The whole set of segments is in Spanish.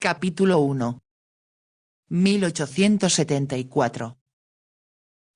Capítulo 1. 1874.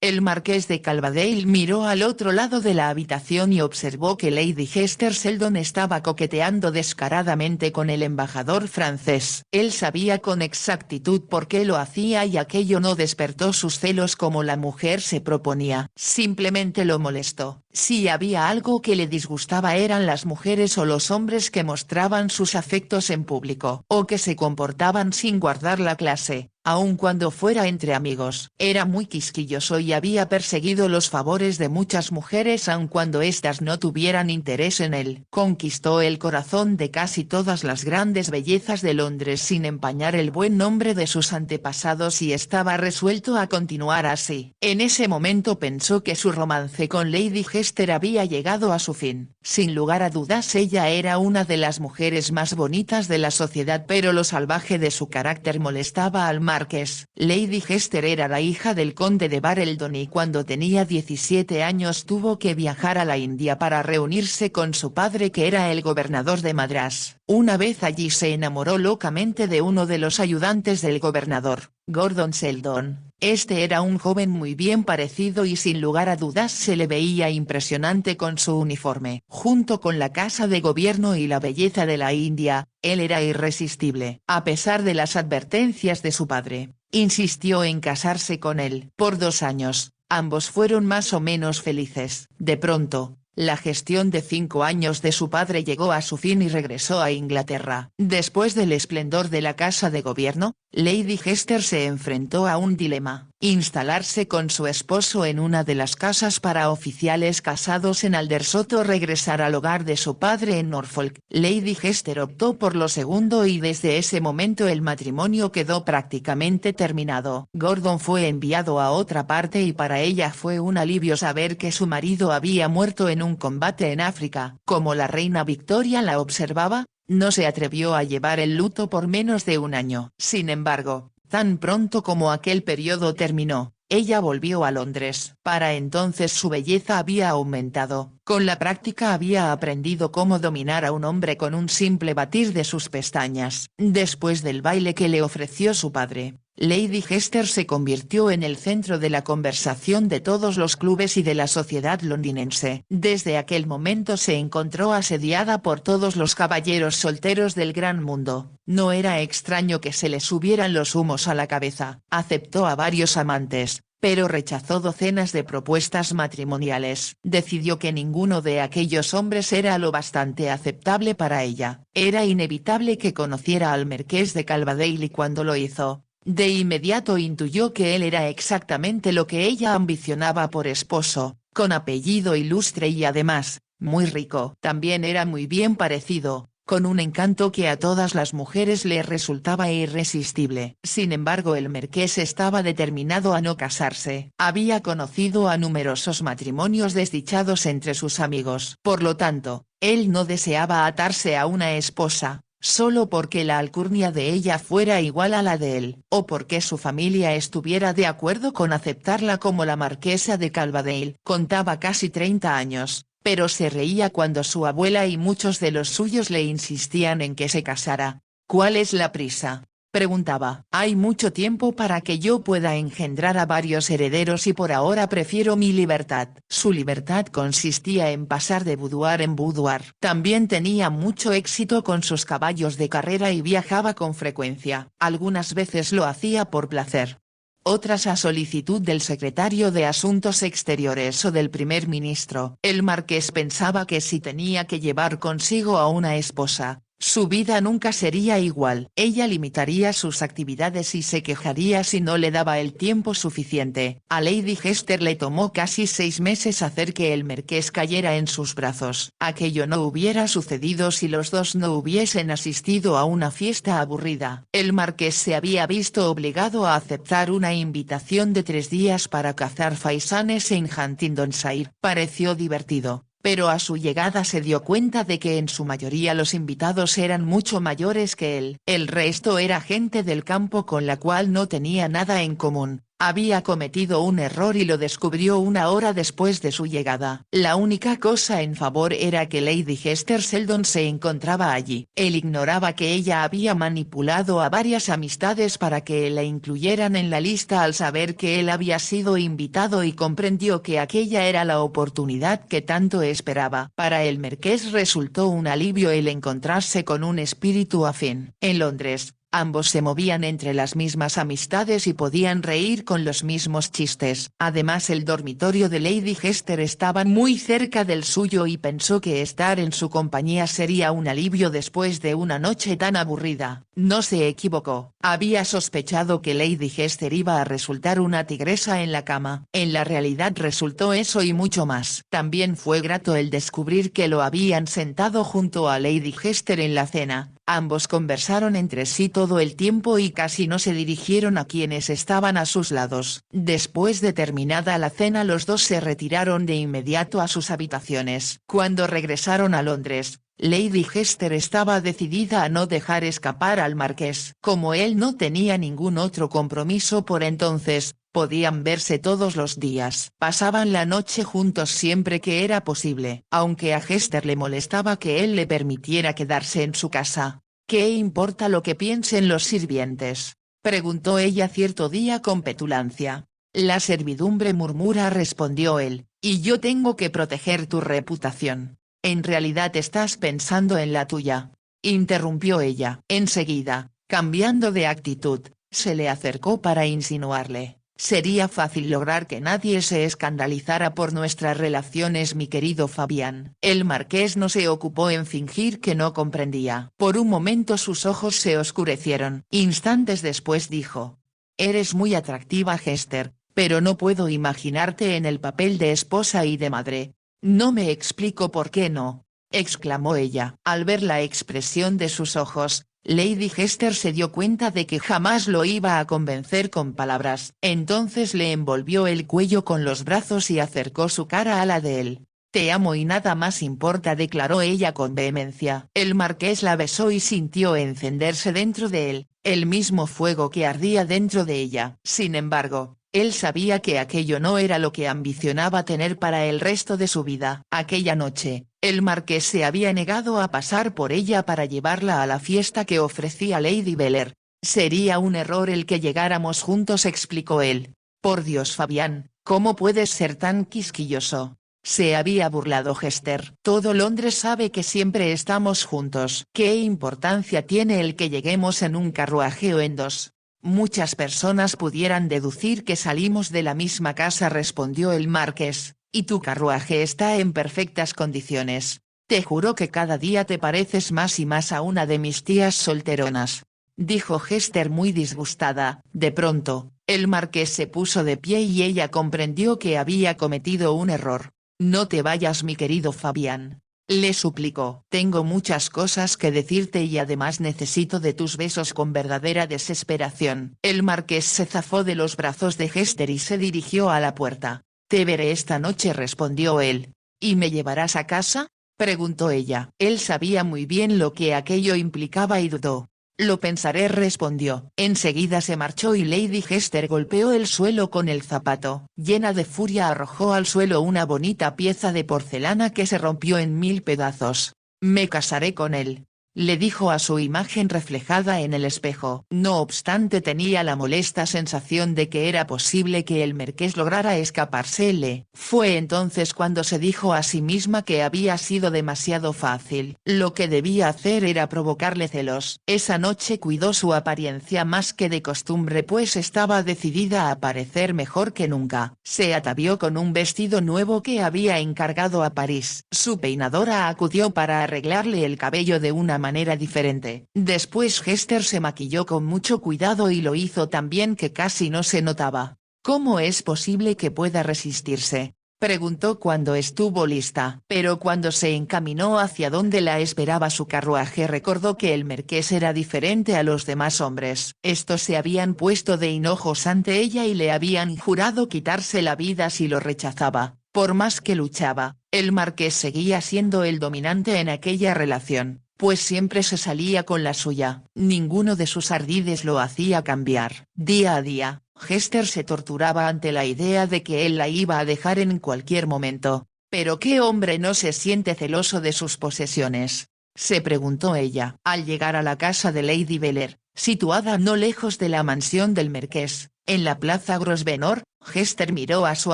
El marqués de Calderdale miró al otro lado de la habitación y observó que Lady Hester Sheldon estaba coqueteando descaradamente con el embajador francés. Él sabía con exactitud por qué lo hacía y aquello no despertó sus celos como la mujer se proponía. Simplemente lo molestó. Si había algo que le disgustaba eran las mujeres o los hombres que mostraban sus afectos en público, o que se comportaban sin guardar la clase, aun cuando fuera entre amigos. Era muy quisquilloso y había perseguido los favores de muchas mujeres aun cuando éstas no tuvieran interés en él. Conquistó el corazón de casi todas las grandes bellezas de Londres sin empañar el buen nombre de sus antepasados y estaba resuelto a continuar así. En ese momento pensó que su romance con Lady Hester había llegado a su fin. Sin lugar a dudas ella era una de las mujeres más bonitas de la sociedad, pero lo salvaje de su carácter molestaba al marqués. Lady Hester era la hija del conde de Barrelton y cuando tenía 17 años tuvo que viajar a la India para reunirse con su padre, que era el gobernador de Madrás. Una vez allí se enamoró locamente de uno de los ayudantes del gobernador, Gordon Sheldon. Este era un joven muy bien parecido y sin lugar a dudas se le veía impresionante con su uniforme. Junto con la casa de gobierno y la belleza de la India, él era irresistible. A pesar de las advertencias de su padre, insistió en casarse con él. Por 2 años, ambos fueron más o menos felices. De pronto, la gestión de 5 años de su padre llegó a su fin y regresó a Inglaterra. Después del esplendor de la casa de gobierno, Lady Hester se enfrentó a un dilema: instalarse con su esposo en una de las casas para oficiales casados en Aldershot o regresar al hogar de su padre en Norfolk. Lady Hester optó por lo segundo y desde ese momento el matrimonio quedó prácticamente terminado. Gordon fue enviado a otra parte y para ella fue un alivio saber que su marido había muerto en un combate en África. Como la reina Victoria la observaba, no se atrevió a llevar el luto por menos de 1 año. Sin embargo, tan pronto como aquel periodo terminó, ella volvió a Londres. Para entonces su belleza había aumentado. Con la práctica había aprendido cómo dominar a un hombre con un simple batir de sus pestañas. Después del baile que le ofreció su padre, Lady Hester se convirtió en el centro de la conversación de todos los clubes y de la sociedad londinense. Desde aquel momento se encontró asediada por todos los caballeros solteros del gran mundo. No era extraño que se le subieran los humos a la cabeza. Aceptó a varios amantes, pero rechazó docenas de propuestas matrimoniales. Decidió que ninguno de aquellos hombres era lo bastante aceptable para ella. Era inevitable que conociera al marqués de Calderdale y cuando lo hizo, de inmediato intuyó que él era exactamente lo que ella ambicionaba por esposo, con apellido ilustre y además, muy rico. También era muy bien parecido, con un encanto que a todas las mujeres le resultaba irresistible. Sin embargo, el marqués estaba determinado a no casarse. Había conocido a numerosos matrimonios desdichados entre sus amigos. Por lo tanto, él no deseaba atarse a una esposa, solo porque la alcurnia de ella fuera igual a la de él, o porque su familia estuviera de acuerdo con aceptarla como la marquesa de Calderdale. Contaba casi 30 años, pero se reía cuando su abuela y muchos de los suyos le insistían en que se casara. ¿Cuál es la prisa?, preguntaba. Hay mucho tiempo para que yo pueda engendrar a varios herederos y por ahora prefiero mi libertad. Su libertad consistía en pasar de boudoir en boudoir. También tenía mucho éxito con sus caballos de carrera y viajaba con frecuencia. Algunas veces lo hacía por placer, otras a solicitud del secretario de Asuntos Exteriores o del primer ministro. El marqués pensaba que si tenía que llevar consigo a una esposa, su vida nunca sería igual. Ella limitaría sus actividades y se quejaría si no le daba el tiempo suficiente. A Lady Hester le tomó casi 6 meses hacer que el marqués cayera en sus brazos. Aquello no hubiera sucedido si los dos no hubiesen asistido a una fiesta aburrida. El marqués se había visto obligado a aceptar una invitación de 3 días para cazar faisanes en Huntingdonshire. Pareció divertido, pero a su llegada se dio cuenta de que en su mayoría los invitados eran mucho mayores que él. El resto era gente del campo con la cual no tenía nada en común. Había cometido un error y lo descubrió una hora después de su llegada. La única cosa en favor era que Lady Hester Sheldon se encontraba allí. Él ignoraba que ella había manipulado a varias amistades para que la incluyeran en la lista al saber que él había sido invitado y comprendió que aquella era la oportunidad que tanto esperaba. Para el marqués resultó un alivio el encontrarse con un espíritu afín. En Londres, ambos se movían entre las mismas amistades y podían reír con los mismos chistes. Además el dormitorio de Lady Hester estaba muy cerca del suyo y pensó que estar en su compañía sería un alivio después de una noche tan aburrida. No se equivocó. Había sospechado que Lady Hester iba a resultar una tigresa en la cama. En la realidad resultó eso y mucho más. También fue grato el descubrir que lo habían sentado junto a Lady Hester en la cena. Ambos conversaron entre sí todo el tiempo y casi no se dirigieron a quienes estaban a sus lados. Después de terminada la cena los dos se retiraron de inmediato a sus habitaciones. Cuando regresaron a Londres, Lady Hester estaba decidida a no dejar escapar al marqués. Como él no tenía ningún otro compromiso por entonces, podían verse todos los días. Pasaban la noche juntos siempre que era posible. Aunque a Hester le molestaba que él le permitiera quedarse en su casa. ¿Qué importa lo que piensen los sirvientes?, preguntó ella cierto día con petulancia. La servidumbre murmura, respondió él, y yo tengo que proteger tu reputación. En realidad estás pensando en la tuya, interrumpió ella. Enseguida, cambiando de actitud, se le acercó para insinuarle: sería fácil lograr que nadie se escandalizara por nuestras relaciones, mi querido Fabián. El marqués no se ocupó en fingir que no comprendía. Por un momento sus ojos se oscurecieron. Instantes después dijo: eres muy atractiva, Hester, pero no puedo imaginarte en el papel de esposa y de madre. No me explico por qué no, exclamó ella. Al ver la expresión de sus ojos, Lady Hester se dio cuenta de que jamás lo iba a convencer con palabras. Entonces le envolvió el cuello con los brazos y acercó su cara a la de él. Te amo y nada más importa, declaró ella con vehemencia. El marqués la besó y sintió encenderse dentro de él, el mismo fuego que ardía dentro de ella. Sin embargo, él sabía que aquello no era lo que ambicionaba tener para el resto de su vida. Aquella noche, el marqués se había negado a pasar por ella para llevarla a la fiesta que ofrecía Lady Beller. Sería un error el que llegáramos juntos, explicó él. Por Dios, Fabián, ¿cómo puedes ser tan quisquilloso? Se había burlado Hester. Todo Londres sabe que siempre estamos juntos. ¿Qué importancia tiene el que lleguemos en un carruaje o en dos? Muchas personas pudieran deducir que salimos de la misma casa, respondió el marqués, y tu carruaje está en perfectas condiciones. Te juro que cada día te pareces más y más a una de mis tías solteronas, dijo Hester muy disgustada. De pronto, el marqués se puso de pie y ella comprendió que había cometido un error. No te vayas, mi querido Fabián, le suplicó. Tengo muchas cosas que decirte y además necesito de tus besos con verdadera desesperación. El marqués se zafó de los brazos de Hester y se dirigió a la puerta. Te veré esta noche, respondió él. ¿Y me llevarás a casa?, preguntó ella. Él sabía muy bien lo que aquello implicaba y dudó. Lo pensaré, respondió. Enseguida se marchó y Lady Hester golpeó el suelo con el zapato. Llena de furia arrojó al suelo una bonita pieza de porcelana que se rompió en 1000 pedazos. Me casaré con él, le dijo a su imagen reflejada en el espejo. No obstante, tenía la molesta sensación de que era posible que el marqués lograra escapársele. Fue entonces cuando se dijo a sí misma que había sido demasiado fácil. Lo que debía hacer era provocarle celos. Esa noche cuidó su apariencia más que de costumbre, pues estaba decidida a parecer mejor que nunca. Se atavió con un vestido nuevo que había encargado a París. Su peinadora acudió para arreglarle el cabello de una manera diferente. Después Hester se maquilló con mucho cuidado y lo hizo tan bien que casi no se notaba. ¿Cómo es posible que pueda resistirse?, preguntó cuando estuvo lista. Pero cuando se encaminó hacia donde la esperaba su carruaje, recordó que el marqués era diferente a los demás hombres. Estos se habían puesto de hinojos ante ella y le habían jurado quitarse la vida si lo rechazaba. Por más que luchaba, el marqués seguía siendo el dominante en aquella relación, pues siempre se salía con la suya. Ninguno de sus ardides lo hacía cambiar. Día a día, Hester se torturaba ante la idea de que él la iba a dejar en cualquier momento. ¿Pero qué hombre no se siente celoso de sus posesiones?, se preguntó ella. Al llegar a la casa de Lady Beller, situada no lejos de la mansión del marqués, en la plaza Grosvenor, Hester miró a su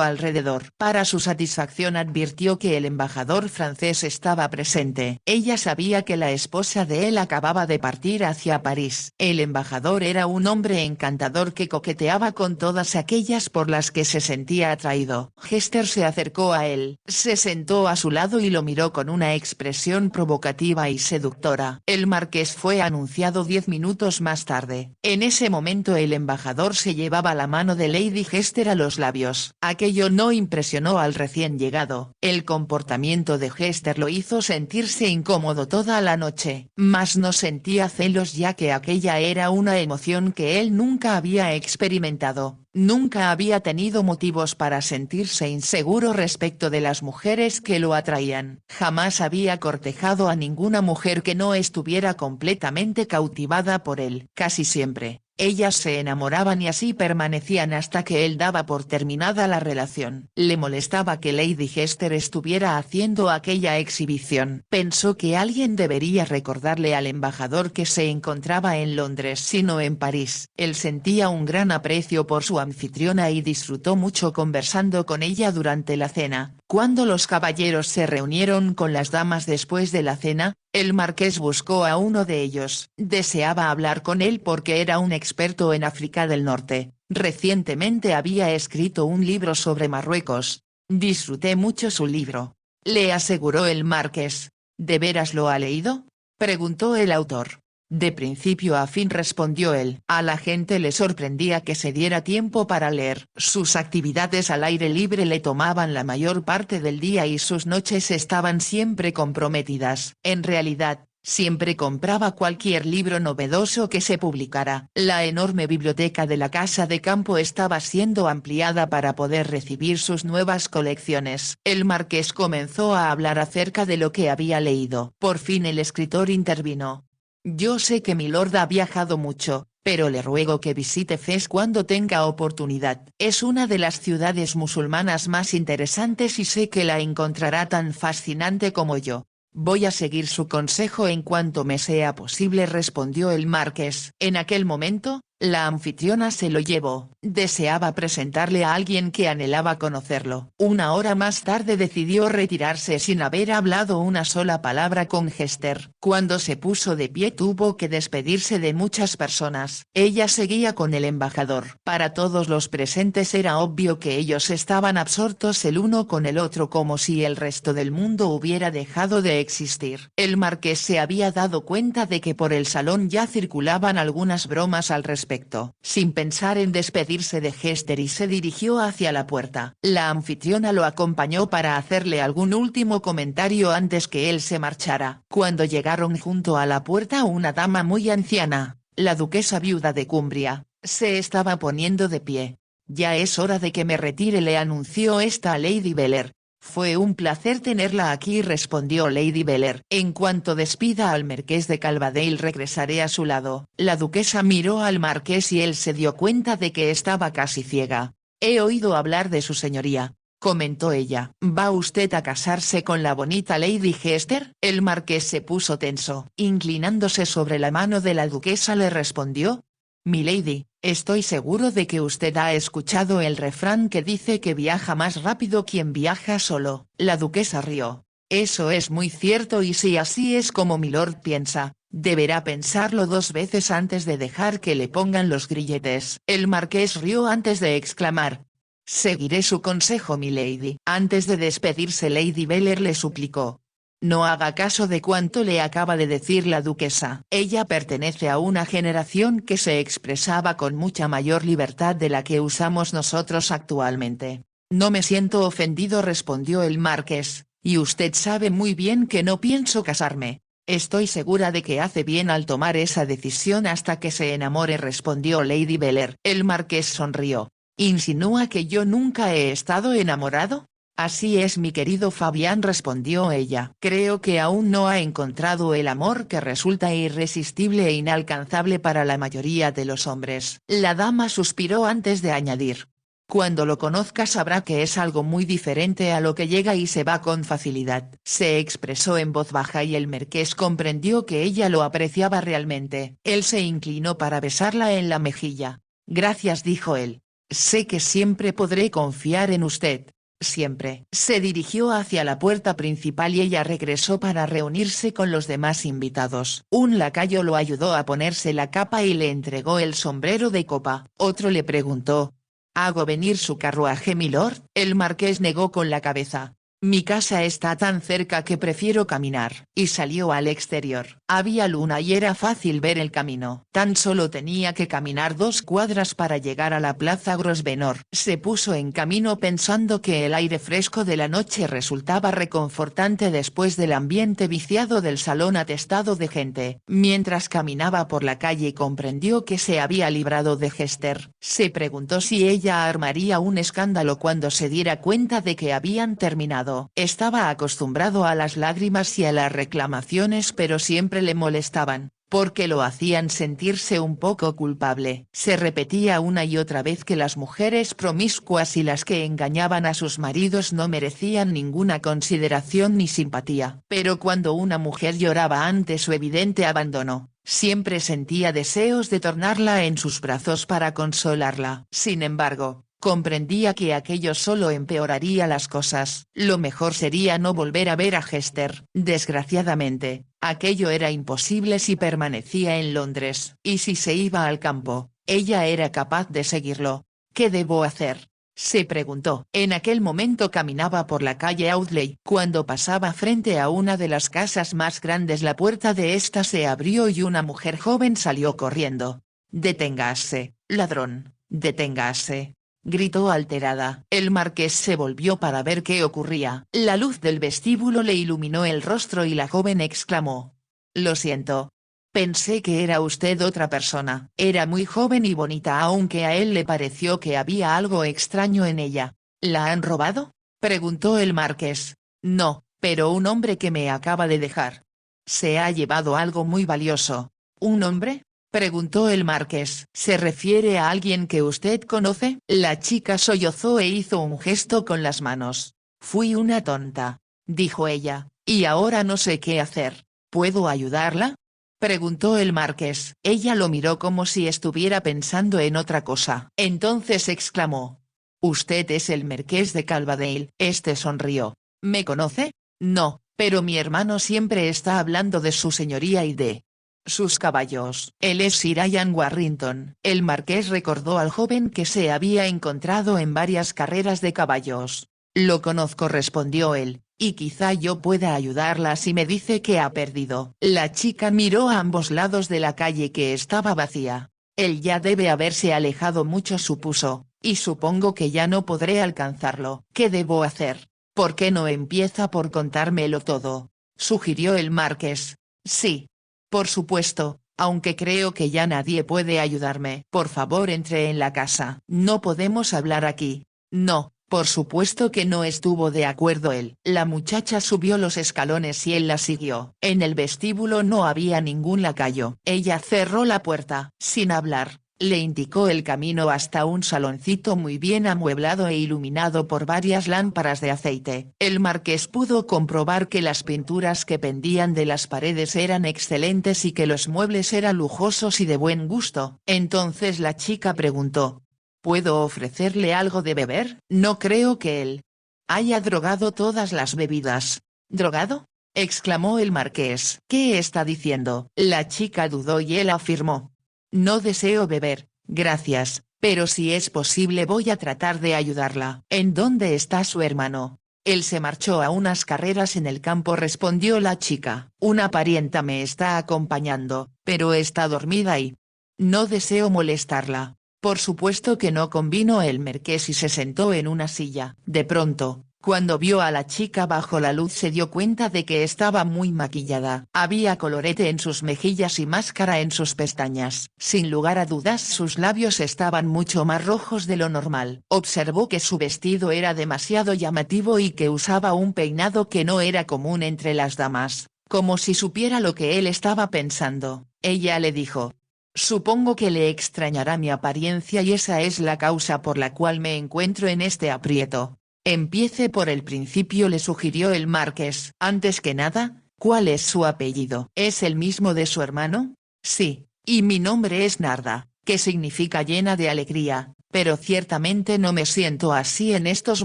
alrededor. Para su satisfacción advirtió que el embajador francés estaba presente. Ella sabía que la esposa de él acababa de partir hacia París. El embajador era un hombre encantador que coqueteaba con todas aquellas por las que se sentía atraído. Hester se acercó a él, se sentó a su lado y lo miró con una expresión provocativa y seductora. El marqués fue anunciado 10 minutos más tarde. En ese momento el embajador se llevaba la mano de Lady Hester a los labios. Aquello no impresionó al recién llegado. El comportamiento de Hester lo hizo sentirse incómodo toda la noche, mas no sentía celos ya que aquella era una emoción que él nunca había experimentado. Nunca había tenido motivos para sentirse inseguro respecto de las mujeres que lo atraían. Jamás había cortejado a ninguna mujer que no estuviera completamente cautivada por él. Casi siempre, ellas se enamoraban y así permanecían hasta que él daba por terminada la relación. Le molestaba que Lady Hester estuviera haciendo aquella exhibición. Pensó que alguien debería recordarle al embajador que se encontraba en Londres sino en París. Él sentía un gran aprecio por su anfitriona y disfrutó mucho conversando con ella durante la cena. Cuando los caballeros se reunieron con las damas después de la cena, el marqués buscó a uno de ellos. Deseaba hablar con él porque era un experto en África del Norte. Recientemente había escrito un libro sobre Marruecos. Disfruté mucho su libro, le aseguró el marqués. ¿De veras lo ha leído?, preguntó el autor. De principio a fin, respondió él. A la gente le sorprendía que se diera tiempo para leer. Sus actividades al aire libre le tomaban la mayor parte del día y sus noches estaban siempre comprometidas. En realidad, siempre compraba cualquier libro novedoso que se publicara. La enorme biblioteca de la casa de campo estaba siendo ampliada para poder recibir sus nuevas colecciones. El marqués comenzó a hablar acerca de lo que había leído. Por fin el escritor intervino. Yo sé que milord ha viajado mucho, pero le ruego que visite Fez cuando tenga oportunidad. Es una de las ciudades musulmanas más interesantes y sé que la encontrará tan fascinante como yo. Voy a seguir su consejo en cuanto me sea posible, respondió el marqués. En aquel momento, la anfitriona se lo llevó. Deseaba presentarle a alguien que anhelaba conocerlo. Una hora más tarde decidió retirarse sin haber hablado una sola palabra con Hester. Cuando se puso de pie tuvo que despedirse de muchas personas. Ella seguía con el embajador. Para todos los presentes era obvio que ellos estaban absortos el uno con el otro como si el resto del mundo hubiera dejado de existir. El marqués se había dado cuenta de que por el salón ya circulaban algunas bromas al respecto. Sin pensar en despedirse de Hester y se dirigió hacia la puerta. La anfitriona lo acompañó para hacerle algún último comentario antes que él se marchara. Cuando llegaron junto a la puerta, una dama muy anciana, la duquesa viuda de Cumbria, se estaba poniendo de pie. Ya es hora de que me retire, le anunció esta a Lady Beller. Fue un placer tenerla aquí, respondió Lady Beller. En cuanto despida al marqués de Calvadale regresaré a su lado. La duquesa miró al marqués y él se dio cuenta de que estaba casi ciega. He oído hablar de su señoría, comentó ella. ¿Va usted a casarse con la bonita Lady Hester? El marqués se puso tenso. Inclinándose sobre la mano de la duquesa le respondió. Milady, estoy seguro de que usted ha escuchado el refrán que dice que viaja más rápido quien viaja solo. La duquesa rió. Eso es muy cierto y si así es como milord piensa, deberá pensarlo 2 veces antes de dejar que le pongan los grilletes. El marqués rió antes de exclamar. Seguiré su consejo, milady. Antes de despedirse Lady Beller le suplicó. No haga caso de cuanto le acaba de decir la duquesa. Ella pertenece a una generación que se expresaba con mucha mayor libertad de la que usamos nosotros actualmente. No me siento ofendido, respondió el marqués, y usted sabe muy bien que no pienso casarme. Estoy segura de que hace bien al tomar esa decisión hasta que se enamore, respondió Lady Beller. El marqués sonrió. ¿Insinúa que yo nunca he estado enamorado? Así es mi querido Fabián, respondió ella. Creo que aún no ha encontrado el amor que resulta irresistible e inalcanzable para la mayoría de los hombres. La dama suspiró antes de añadir. Cuando lo conozca sabrá que es algo muy diferente a lo que llega y se va con facilidad. Se expresó en voz baja y el marqués comprendió que ella lo apreciaba realmente. Él se inclinó para besarla en la mejilla. Gracias, dijo él. Sé que siempre podré confiar en usted. Siempre. Se dirigió hacia la puerta principal y ella regresó para reunirse con los demás invitados. Un lacayo lo ayudó a ponerse la capa y le entregó el sombrero de copa. Otro le preguntó. ¿Hago venir su carruaje, milord? El marqués negó con la cabeza. Mi casa está tan cerca que prefiero caminar. Y salió al exterior. Había luna y era fácil ver el camino. Tan solo tenía que caminar 2 cuadras para llegar a la plaza Grosvenor. Se puso en camino pensando que el aire fresco de la noche resultaba reconfortante después del ambiente viciado del salón atestado de gente. Mientras caminaba por la calle comprendió que se había librado de Hester. Se preguntó si ella armaría un escándalo cuando se diera cuenta de que habían terminado. Estaba acostumbrado a las lágrimas y a las reclamaciones, pero siempre le molestaban, porque lo hacían sentirse un poco culpable. Se repetía una y otra vez que las mujeres promiscuas y las que engañaban a sus maridos no merecían ninguna consideración ni simpatía. Pero cuando una mujer lloraba ante su evidente abandono, siempre sentía deseos de tornarla en sus brazos para consolarla. Sin embargo, comprendía que aquello solo empeoraría las cosas. Lo mejor sería no volver a ver a Hester. Desgraciadamente, aquello era imposible si permanecía en Londres. Y si se iba al campo, ella era capaz de seguirlo. ¿Qué debo hacer?, se preguntó. En aquel momento caminaba por la calle Audley. Cuando pasaba frente a una de las casas más grandes, la puerta de esta se abrió y una mujer joven salió corriendo. «Deténgase, ladrón, deténgase», gritó alterada. El marqués se volvió para ver qué ocurría. La luz del vestíbulo le iluminó el rostro y la joven exclamó. «Lo siento. Pensé que era usted otra persona». Era muy joven y bonita, aunque a él le pareció que había algo extraño en ella. «¿La han robado?», preguntó el marqués. «No, pero un hombre que me acaba de dejar. Se ha llevado algo muy valioso». «¿Un hombre?», preguntó el marqués. «¿Se refiere a alguien que usted conoce?». La chica sollozó e hizo un gesto con las manos. «Fui una tonta», dijo ella, «y ahora no sé qué hacer». «¿Puedo ayudarla?», preguntó el marqués. Ella lo miró como si estuviera pensando en otra cosa. Entonces exclamó. «Usted es el marqués de Calvadale». Este sonrió. «¿Me conoce?». «No, pero mi hermano siempre está hablando de su señoría y de sus caballos». «Él es Sir Ian Warrington». El marqués recordó al joven que se había encontrado en varias carreras de caballos. «Lo conozco», respondió él, «y quizá yo pueda ayudarla si me dice que ha perdido». La chica miró a ambos lados de la calle, que estaba vacía. «Él ya debe haberse alejado mucho», supuso, «y supongo que ya no podré alcanzarlo». «¿Qué debo hacer?». «¿Por qué no empieza por contármelo todo?», sugirió el marqués. «Sí. Por supuesto, aunque creo que ya nadie puede ayudarme». «Por favor, entre en la casa». «No podemos hablar aquí». «No, por supuesto que no», estuvo de acuerdo él. La muchacha subió los escalones y él la siguió. En el vestíbulo no había ningún lacayo. Ella cerró la puerta. Sin hablar, le indicó el camino hasta un saloncito muy bien amueblado e iluminado por varias lámparas de aceite. El marqués pudo comprobar que las pinturas que pendían de las paredes eran excelentes y que los muebles eran lujosos y de buen gusto. Entonces la chica preguntó. «¿Puedo ofrecerle algo de beber?». «No creo que él haya drogado todas las bebidas». «¿Drogado?», exclamó el marqués. «¿Qué está diciendo?». La chica dudó y él afirmó. «No deseo beber, gracias, pero si es posible voy a tratar de ayudarla». «¿En dónde está su hermano?». «Él se marchó a unas carreras en el campo», respondió la chica. «Una parienta me está acompañando, pero está dormida y no deseo molestarla». «Por supuesto que no», convino el marqués y se sentó en una silla. De pronto, Cuando vio a la chica bajo la luz se dio cuenta de que estaba muy maquillada. Había colorete en sus mejillas y máscara en sus pestañas. Sin lugar a dudas sus labios estaban mucho más rojos de lo normal. Observó que su vestido era demasiado llamativo y que usaba un peinado que no era común entre las damas. Como si supiera lo que él estaba pensando, ella le dijo: «Supongo que le extrañará mi apariencia y esa es la causa por la cual me encuentro en este aprieto». «Empiece por el principio», le sugirió el marqués. «Antes que nada, ¿cuál es su apellido? ¿Es el mismo de su hermano?» «Sí, y mi nombre es Narda, que significa llena de alegría, pero ciertamente no me siento así en estos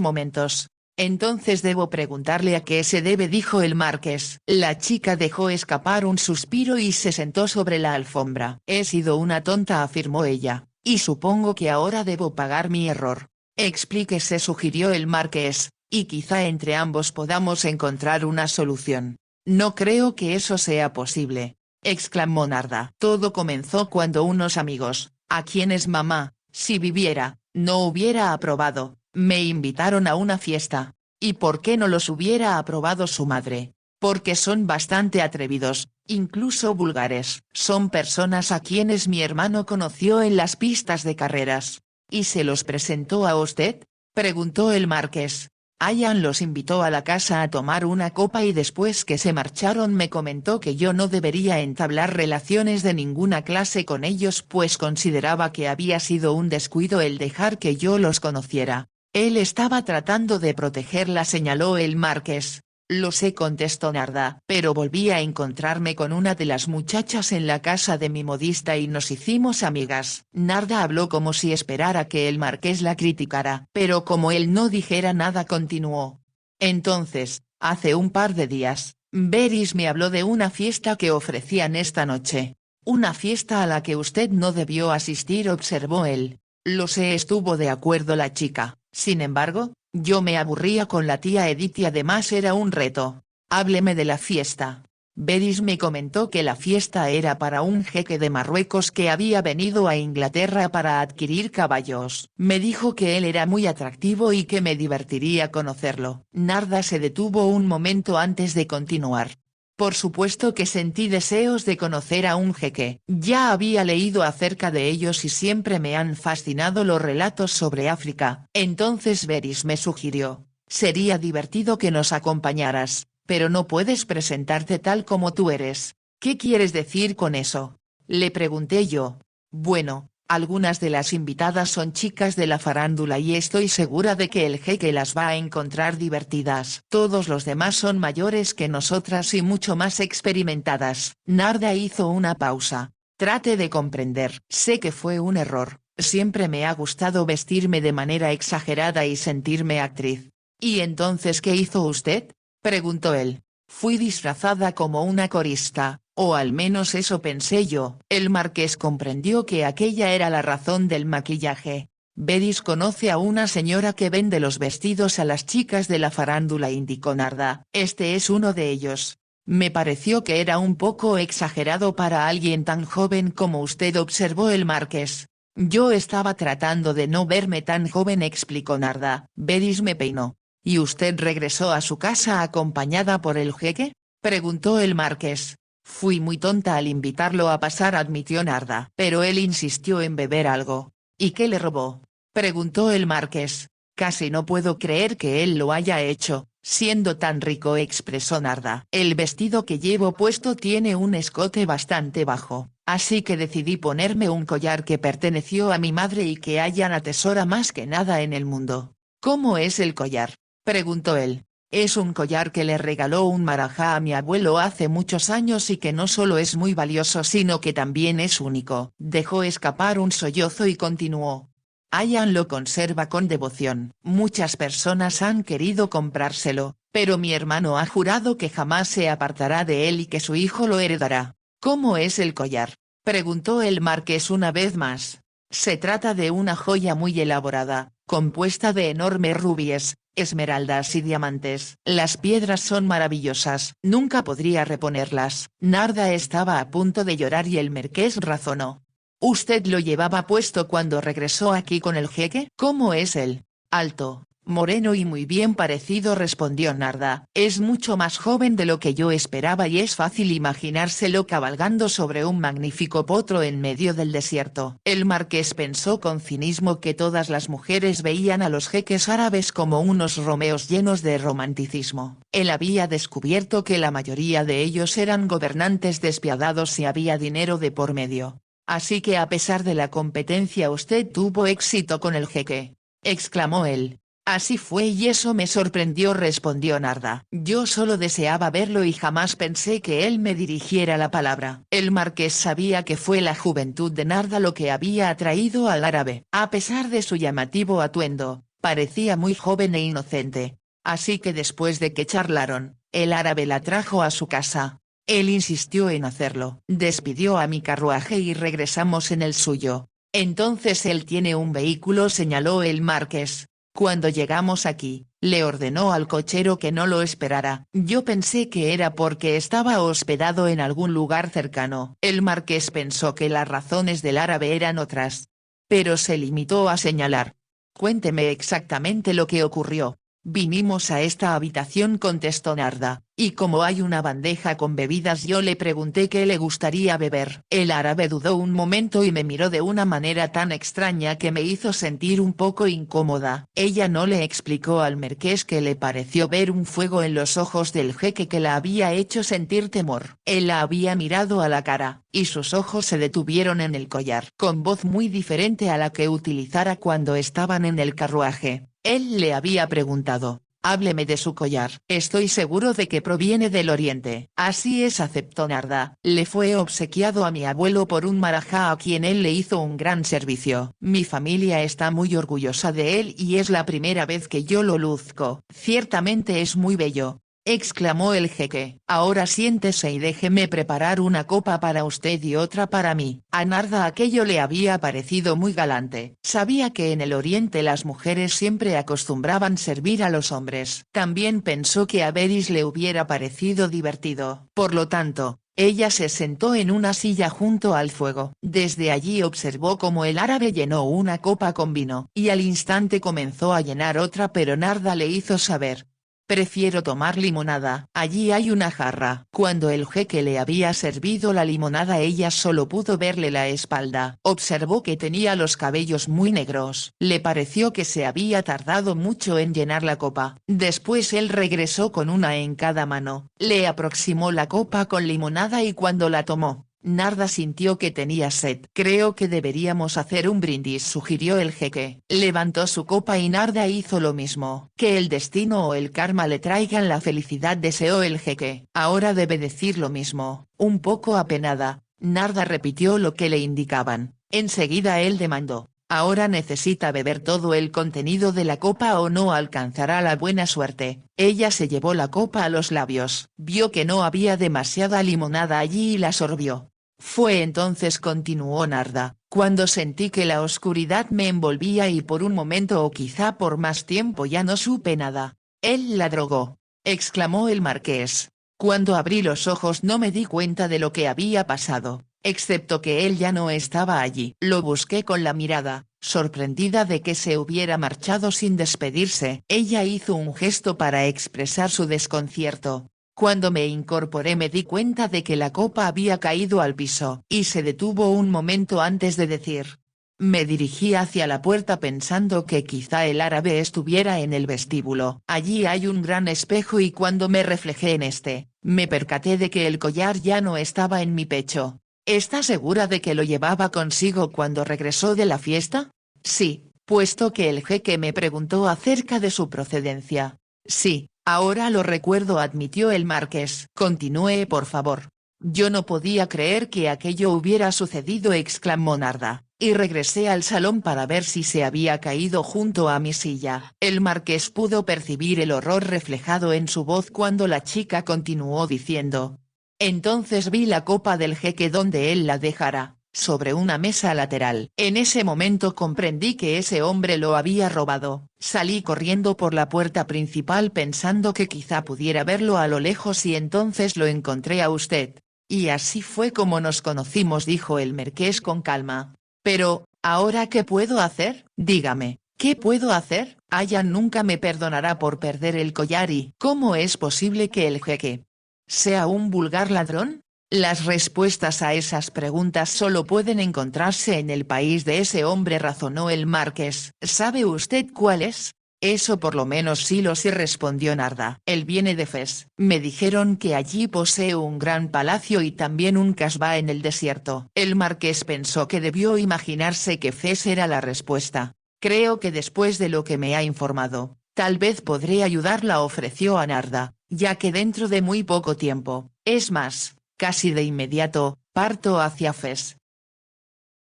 momentos». «Entonces debo preguntarle a qué se debe», dijo el marqués. La chica dejó escapar un suspiro y se sentó sobre la alfombra. «He sido una tonta», afirmó ella, «y supongo que ahora debo pagar mi error». «Explíquese», sugirió el marqués, «y quizá entre ambos podamos encontrar una solución». «No creo que eso sea posible», exclamó Narda. «Todo comenzó cuando unos amigos, a quienes mamá, si viviera, no hubiera aprobado, me invitaron a una fiesta». «¿Y por qué no los hubiera aprobado su madre?» «Porque son bastante atrevidos, incluso vulgares. Son personas a quienes mi hermano conoció en las pistas de carreras». «¿Y se los presentó a usted?», preguntó el marqués. «Ian los invitó a la casa a tomar una copa y después que se marcharon me comentó que yo no debería entablar relaciones de ninguna clase con ellos pues consideraba que había sido un descuido el dejar que yo los conociera». «Él estaba tratando de protegerla», señaló el marqués. «Lo sé», contestó Narda, «pero volví a encontrarme con una de las muchachas en la casa de mi modista y nos hicimos amigas». Narda habló como si esperara que el marqués la criticara, pero como él no dijera nada continuó. «Entonces, hace un par de días, Beris me habló de una fiesta que ofrecían esta noche». «Una fiesta a la que usted no debió asistir», observó él. «Lo sé», estuvo de acuerdo la chica. «Sin embargo, yo me aburría con la tía Edith y además era un reto». «Hábleme de la fiesta». «Beris me comentó que la fiesta era para un jeque de Marruecos que había venido a Inglaterra para adquirir caballos. Me dijo que él era muy atractivo y que me divertiría conocerlo». Narda se detuvo un momento antes de continuar. «Por supuesto que sentí deseos de conocer a un jeque. Ya había leído acerca de ellos y siempre me han fascinado los relatos sobre África». Entonces Beris me sugirió: «Sería divertido que nos acompañaras, pero no puedes presentarte tal como tú eres». «¿Qué quieres decir con eso?», le pregunté yo. «Bueno, algunas de las invitadas son chicas de la farándula y estoy segura de que el jeque las va a encontrar divertidas. Todos los demás son mayores que nosotras y mucho más experimentadas». Narda hizo una pausa. «Trate de comprender. Sé que fue un error. Siempre me ha gustado vestirme de manera exagerada y sentirme actriz». «¿Y entonces qué hizo usted?», preguntó él. «Fui disfrazada como una corista, o al menos eso pensé yo». El marqués comprendió que aquella era la razón del maquillaje. «Beris conoce a una señora que vende los vestidos a las chicas de la farándula», indicó Narda. «Este es uno de ellos». «Me pareció que era un poco exagerado para alguien tan joven como usted», observó el marqués. «Yo estaba tratando de no verme tan joven», explicó Narda. «Beris me peinó». «¿Y usted regresó a su casa acompañada por el jeque?», preguntó el marqués. «Fui muy tonta al invitarlo a pasar», admitió Narda. «Pero él insistió en beber algo». «¿Y qué le robó?», preguntó el marqués. «Casi no puedo creer que él lo haya hecho, siendo tan rico», expresó Narda. «El vestido que llevo puesto tiene un escote bastante bajo, así que decidí ponerme un collar que perteneció a mi madre y que Ian atesora más que nada en el mundo». «¿Cómo es el collar?», preguntó él. «Es un collar que le regaló un marajá a mi abuelo hace muchos años y que no solo es muy valioso sino que también es único». Dejó escapar un sollozo y continuó. «Ian lo conserva con devoción. Muchas personas han querido comprárselo, pero mi hermano ha jurado que jamás se apartará de él y que su hijo lo heredará». «¿Cómo es el collar?», preguntó el marqués una vez más. «Se trata de una joya muy elaborada, compuesta de enormes rubíes, esmeraldas y diamantes. Las piedras son maravillosas. Nunca podría reponerlas». Narda estaba a punto de llorar y el marqués razonó. «¿Usted lo llevaba puesto cuando regresó aquí con el jeque?». «¿Cómo es él?». «Alto, Moreno y muy bien parecido, respondió Narda. Es mucho más joven de lo que yo esperaba y es fácil imaginárselo cabalgando sobre un magnífico potro en medio del desierto. El marqués pensó con cinismo que todas las mujeres veían a los jeques árabes como unos Romeos llenos de romanticismo. Él había descubierto que la mayoría de ellos eran gobernantes despiadados y había dinero de por medio. Así que a pesar de la competencia usted tuvo éxito con el jeque, exclamó él. Así fue y eso me sorprendió, respondió Narda. Yo solo deseaba verlo y jamás pensé que él me dirigiera la palabra. El marqués sabía que fue la juventud de Narda lo que había atraído al árabe. A pesar de su llamativo atuendo, parecía muy joven e inocente. Así que después de que charlaron, el árabe la trajo a su casa. Él insistió en hacerlo. Despidió a mi carruaje y regresamos en el suyo. Entonces él tiene un vehículo, señaló el marqués. Cuando llegamos aquí, le ordenó al cochero que no lo esperara. Yo pensé que era porque estaba hospedado en algún lugar cercano. El marqués pensó que las razones del árabe eran otras. Pero se limitó a señalar. Cuénteme exactamente lo que ocurrió. Vinimos a esta habitación, contestó Narda, y como hay una bandeja con bebidas yo le pregunté qué le gustaría beber. El árabe dudó un momento y me miró de una manera tan extraña que me hizo sentir un poco incómoda. Ella no le explicó al marqués que le pareció ver un fuego en los ojos del jeque que la había hecho sentir temor. Él la había mirado a la cara, y sus ojos se detuvieron en el collar. Con voz muy diferente a la que utilizara cuando estaban en el carruaje, él le había preguntado, hábleme de su collar. Estoy seguro de que proviene del oriente. Así es, aceptó Narda. Le fue obsequiado a mi abuelo por un marajá a quien él le hizo un gran servicio. Mi familia está muy orgullosa de él y es la primera vez que yo lo luzco. Ciertamente es muy bello, exclamó el jeque. Ahora siéntese y déjeme preparar una copa para usted y otra para mí. A Narda aquello le había parecido muy galante. Sabía que en el oriente las mujeres siempre acostumbraban servir a los hombres. También pensó que a Beris le hubiera parecido divertido. Por lo tanto, ella se sentó en una silla junto al fuego. Desde allí observó cómo el árabe llenó una copa con vino. Y al instante comenzó a llenar otra, pero Narda le hizo saber. Prefiero tomar limonada. Allí hay una jarra. Cuando el jeque le había servido la limonada ella solo pudo verle la espalda. Observó que tenía los cabellos muy negros. Le pareció que se había tardado mucho en llenar la copa. Después él regresó con una en cada mano. Le aproximó la copa con limonada y cuando la tomó, Narda sintió que tenía sed. Creo que deberíamos hacer un brindis, sugirió el jeque. Levantó su copa y Narda hizo lo mismo. Que el destino o el karma le traigan la felicidad, deseó el jeque. Ahora debe decir lo mismo. Un poco apenada, Narda repitió lo que le indicaban. Enseguida él demandó. Ahora necesita beber todo el contenido de la copa o no alcanzará la buena suerte. Ella se llevó la copa a los labios, vio que no había demasiada limonada allí y la sorbió. Fue entonces, continuó Narda, cuando sentí que la oscuridad me envolvía y por un momento o quizá por más tiempo ya no supe nada. Él la drogó, exclamó el marqués. Cuando abrí los ojos no me di cuenta de lo que había pasado. Excepto que él ya no estaba allí. Lo busqué con la mirada, sorprendida de que se hubiera marchado sin despedirse. Ella hizo un gesto para expresar su desconcierto. Cuando me incorporé me di cuenta de que la copa había caído al piso. Y se detuvo un momento antes de decir. Me dirigí hacia la puerta pensando que quizá el árabe estuviera en el vestíbulo. Allí hay un gran espejo y cuando me reflejé en este, me percaté de que el collar ya no estaba en mi pecho. ¿Está segura de que lo llevaba consigo cuando regresó de la fiesta? Sí, puesto que el jeque me preguntó acerca de su procedencia. Sí, ahora lo recuerdo, admitió el marqués. Continúe, por favor. Yo no podía creer que aquello hubiera sucedido, exclamó Narda, y regresé al salón para ver si se había caído junto a mi silla. El marqués pudo percibir el horror reflejado en su voz cuando la chica continuó diciendo. Entonces vi la copa del jeque donde él la dejara, sobre una mesa lateral. En ese momento comprendí que ese hombre lo había robado. Salí corriendo por la puerta principal pensando que quizá pudiera verlo a lo lejos y entonces lo encontré a usted. Y así fue como nos conocimos, dijo el marqués con calma. Pero, ¿ahora qué puedo hacer? Dígame. ¿Qué puedo hacer? Aya nunca me perdonará por perder el collar y ¿cómo es posible que el jeque sea un vulgar ladrón? Las respuestas a esas preguntas solo pueden encontrarse en el país de ese hombre, razonó el marqués. ¿Sabe usted cuál es? Eso por lo menos sí lo sé, respondió Narda. Él viene de Fez. Me dijeron que allí posee un gran palacio y también un casbah en el desierto. El marqués pensó que debió imaginarse que Fez era la respuesta. Creo que después de lo que me ha informado, tal vez podré ayudarla, ofreció a Narda, ya que dentro de muy poco tiempo, es más, casi de inmediato, parto hacia Fez.